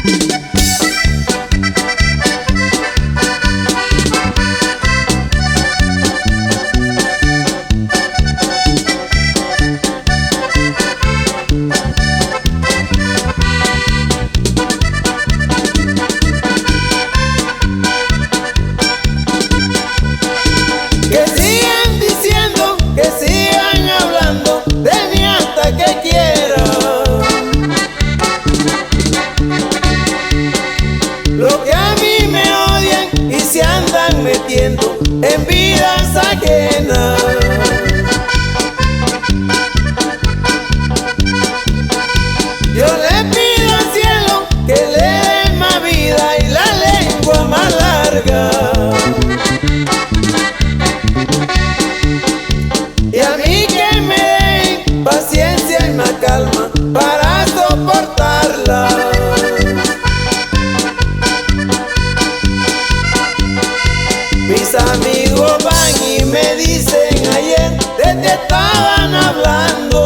Que sigan diciendo, que sigan hablando de mí hasta que quieran. Lo que a mí me odian y se andan metiendo en vidas ajenas. Yo le pido al cielo que le dé más vida y la lengua más larga. Y a mí que me den paciencia y más calma para soportarla. Mis amigos van y me dicen ayer de qué estaban hablando,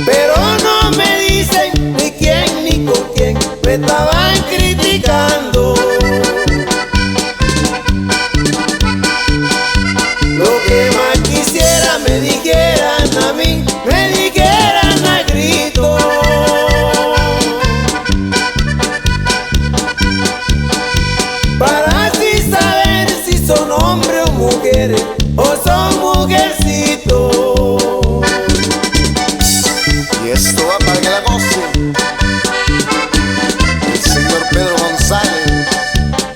pero no me dicen ni quién ni con quién me estaban criticando. Lo que más quisiera me dijeran a mí, me dijeran a grito. Para así saber si son hombres o mujeres o son mujercitos. Y esto va para que la goce el señor Pedro González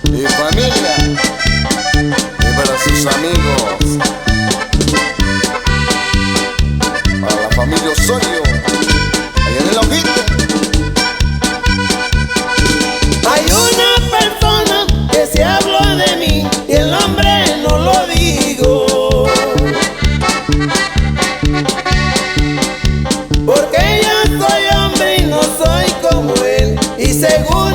y familia, y para sus amigos, para la familia Osorio, allá en el ojito. Hay una persona que se habló de mí y el nombre no lo digo, porque yo soy hombre y no soy como él, y según